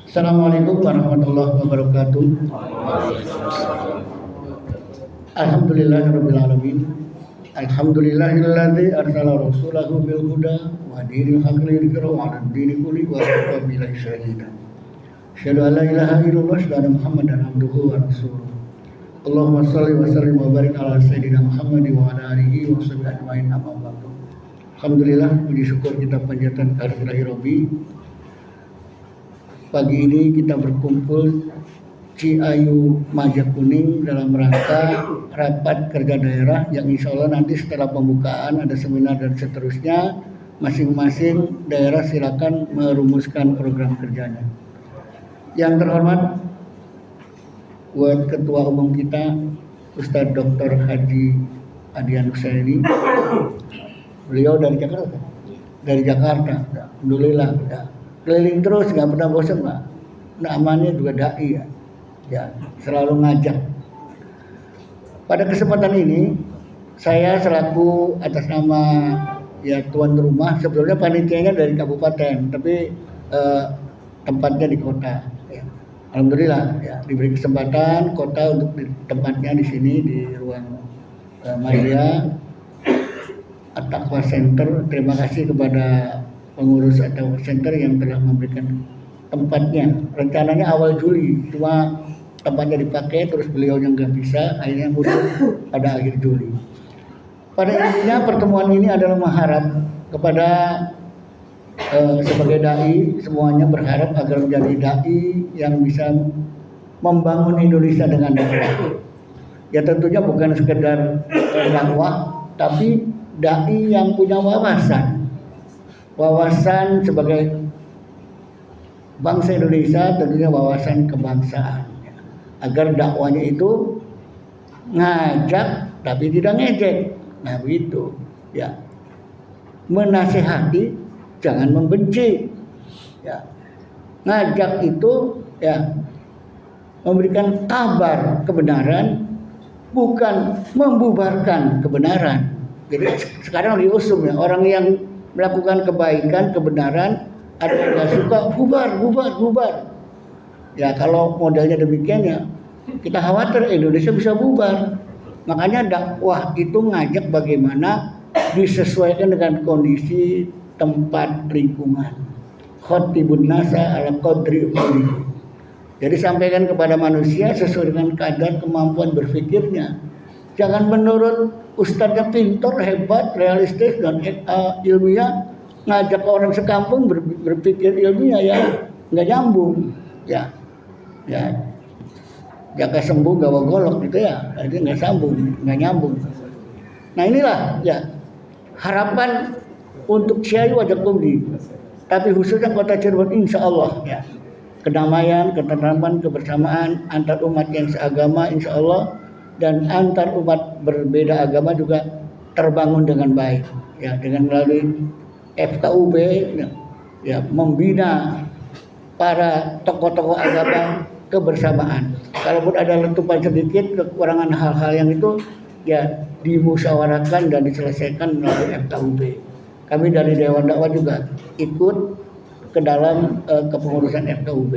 Assalamualaikum warahmatullahi wabarakatuh. Alhamdulillahirabbil alamin. Alhamdulillahilladzi arsala rasulahu bil huda wa dinil haqqi liyudhhirahu 'alad dini kulli wa kafa billahi shahida. Asyhadu an la ilaha illallah wa anna Muhammadan abduhu wa rasuluh. Allahumma shalli wa sallim wa barik ala sayyidina Muhammad wa ala alihi wa sahbihi ajmain amma ba'du. Alhamdulillah, puji syukur kita panjatkan kehadirat Rabbi. Pagi ini kita berkumpul Ciayu Majakuning dalam rangka rapat kerja daerah yang insya Allah nanti setelah pembukaan ada seminar dan seterusnya, masing-masing daerah silakan merumuskan program kerjanya. Yang terhormat buat Ketua Umum kita Ustadz Dr. Haji Adian Husaini, beliau dari Jakarta. Alhamdulillah ya. Keliling terus, nggak pernah bosan Pak. Namanya juga dai ya, selalu ngajak. Pada kesempatan ini saya selaku atas nama ya tuan rumah, sebetulnya panitianya dari kabupaten, tapi tempatnya di kota. Ya. Alhamdulillah ya, diberi kesempatan kota untuk tempatnya di sini di ruang Maria At-Taqwa Center. Terima kasih kepada pengurus atau center yang telah memberikan tempatnya. Rencananya awal Juli, cuma tempatnya dipakai terus beliau yang nggak bisa, akhirnya mundur pada akhir Juli. Pada intinya pertemuan ini adalah mengharap kepada sebagai dai, semuanya berharap agar menjadi dai yang bisa membangun Indonesia dengan dakwah. Ya tentunya bukan sekedar dakwah, tapi dai yang punya wawasan sebagai bangsa Indonesia, tentunya wawasan kebangsaan, agar dakwanya itu ngajak tapi tidak ngejek. Nah begitu ya, menasehati jangan membenci ya, ngajak itu ya memberikan kabar kebenaran, bukan membubarkan kebenaran. Jadi sekarang diusum ya, orang yang melakukan kebaikan, kebenaran, ada yang nggak suka, bubar. Ya kalau modelnya demikian ya, kita khawatir Indonesia bisa bubar. Makanya dakwah itu ngajak bagaimana disesuaikan dengan kondisi tempat lingkungan. Khatibun nasa ala qadri umri. Jadi sampaikan kepada manusia sesuai dengan kadar kemampuan berpikirnya. Jangan menurut ustadznya pintar, hebat, realistis dan ilmiah, ngajak orang sekampung berpikir ilmiah ya nggak nyambung ya. Jaka sembuh gawa golok gitu ya, jadi nggak nyambung. Nah inilah ya harapan untuk Ciayu Majakuning, tapi khususnya kota Cirebon, insya Allah ya kedamaian, ketentraman, kebersamaan antar umat yang seagama insya Allah, dan antar umat berbeda agama juga terbangun dengan baik ya, dengan melalui FKUB ya membina para tokoh-tokoh agama kebersamaan. Kalaupun ada letupan sedikit, kekurangan hal-hal yang itu ya dimusyawarahkan dan diselesaikan melalui FKUB. Kami dari Dewan Dakwah juga ikut ke dalam kepengurusan FKUB.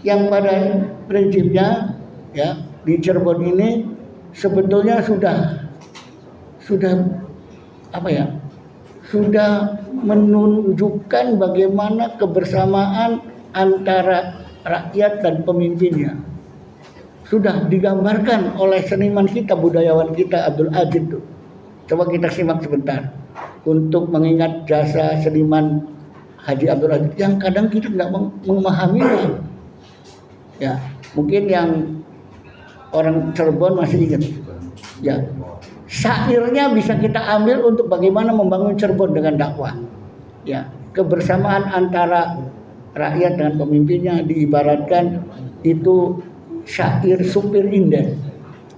Yang pada prinsipnya ya di Cirebon ini sebetulnya sudah menunjukkan bagaimana kebersamaan antara rakyat dan pemimpinnya. Sudah digambarkan oleh seniman kita, budayawan kita Abdul Aziz tuh. Coba kita simak sebentar untuk mengingat jasa seniman Haji Abdul Aziz yang kadang kita tidak memahaminya. Ya, mungkin yang orang Cirebon masih ingat ya, syairnya bisa kita ambil untuk bagaimana membangun Cirebon dengan dakwah ya, kebersamaan antara rakyat dengan pemimpinnya diibaratkan itu syair supir inden.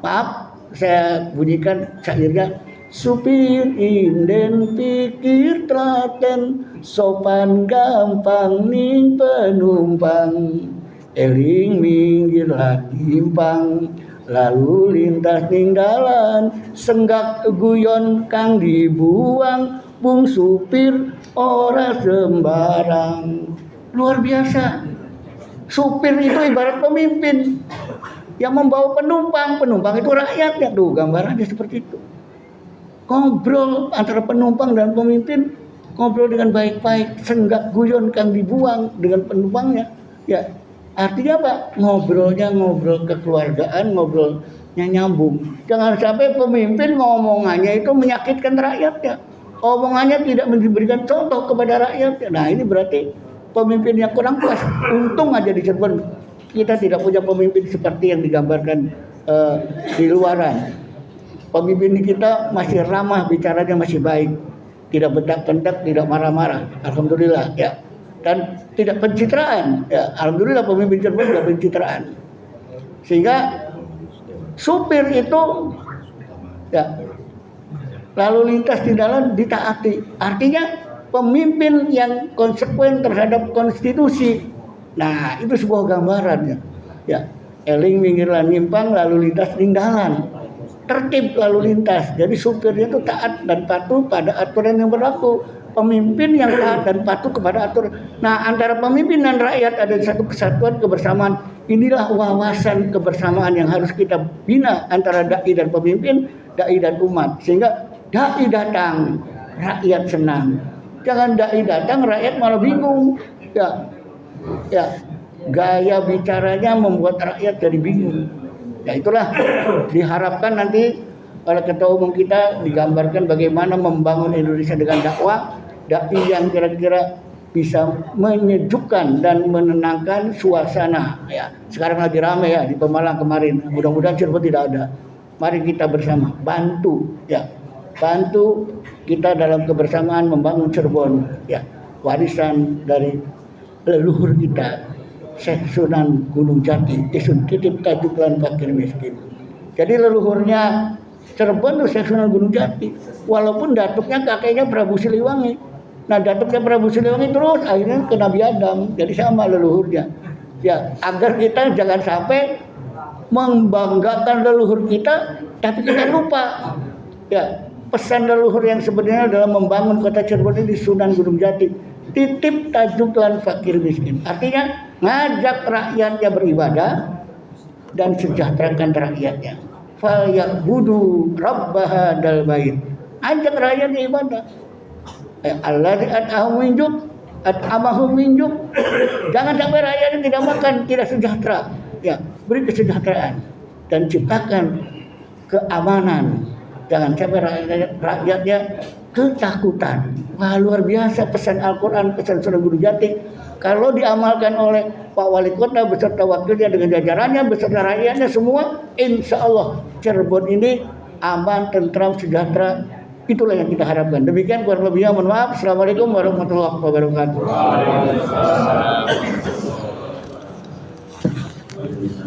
Maaf saya bunyikan syairnya. Supir inden pikir telaten, sopan gampang ning penumpang, eling minggir timpang, lalu lintas ning dalan, senggak guyon kang dibuang, bung supir ora sembarang. luar biasa. Supir itu ibarat pemimpin yang membawa penumpang itu rakyatnya. Tuh gambarannya seperti itu. Ngobrol antara penumpang dan pemimpin, ngobrol dengan baik-baik, senggak guyon kan dibuang dengan penumpangnya. Ya, artinya apa? Ngobrolnya ngobrol kekeluargaan, ngobrolnya nyambung. Jangan sampai pemimpin ngomongannya itu menyakitkan rakyatnya. Omongannya tidak memberikan contoh kepada rakyatnya. Nah, ini berarti pemimpin yang kurang puas. Untung aja di Cirebon kita tidak punya pemimpin seperti yang digambarkan di luaran. Pemimpin kita masih ramah, bicaranya masih baik, tidak bentak-bentak, tidak marah-marah. Alhamdulillah ya. Dan tidak pencitraan. Ya, alhamdulillah pemimpin Cirebon tidak pencitraan. Sehingga supir itu ya lalu lintas di jalan ditaati. Artinya pemimpin yang konsekuen terhadap konstitusi. Nah, itu sebuah gambarannya. Ya, eling minggirlan nyimpang lalu lintas ning dalan. Tertib lalu lintas. Jadi supirnya itu taat dan patuh pada aturan yang berlaku. Pemimpin yang taat dan patuh kepada aturan. Nah, antara pemimpin dan rakyat ada satu kesatuan kebersamaan. Inilah wawasan kebersamaan yang harus kita bina antara dai dan pemimpin, dai dan umat. Sehingga dai datang, rakyat senang. Jangan dai datang, rakyat malah bingung. Ya, gaya bicaranya membuat rakyat jadi bingung. Ya itulah diharapkan nanti oleh ketua umum kita digambarkan bagaimana membangun Indonesia dengan dakwah, dai yang kira-kira bisa menyejukkan dan menenangkan suasana. Ya, sekarang lagi ramai ya di Pemalang kemarin. Mudah-mudahan Cirebon tidak ada. Mari kita bersama bantu kita dalam kebersamaan membangun Cirebon. Ya, warisan dari leluhur kita. Syekh Sunan Gunung Jati, isun titip tajuk lan fakir miskin. Jadi leluhurnya Cirebon itu Syekh Sunan Gunung Jati. Walaupun datuknya kakeknya Prabu Siliwangi. Nah, datuknya Prabu Siliwangi terus akhirnya ke Nabi Adam. Jadi sama leluhurnya. Ya, agar kita jangan sampai membanggakan leluhur kita tapi kita lupa. Ya, pesan leluhur yang sebenarnya adalah membangun kota Cirebon ini di Sunan Gunung Jati. Titip tajuk lan fakir miskin. Artinya ngajak rakyatnya beribadah dan sejahterakan rakyatnya. Fal ya'budu rabb hadzal bait. Ajak rakyatnya ibadah. Allazi at'amahum min ju' at'amahum min ju'. Jangan sampai rakyatnya tidak makan, tidak sejahtera. Ya, beri kesejahteraan dan ciptakan keamanan. Jangan sampai rakyatnya ketakutan. Wah, luar biasa pesan Al-Quran, pesan Sunan Gunung Jati. Kalau diamalkan oleh Pak Wali Kota beserta wakilnya dengan jajarannya, beserta rakyatnya semua, insya Allah Cirebon ini aman, tentram, sejahtera. Itulah yang kita harapkan. Demikian kurang lebihnya, mohon maaf. Assalamualaikum warahmatullahi wabarakatuh.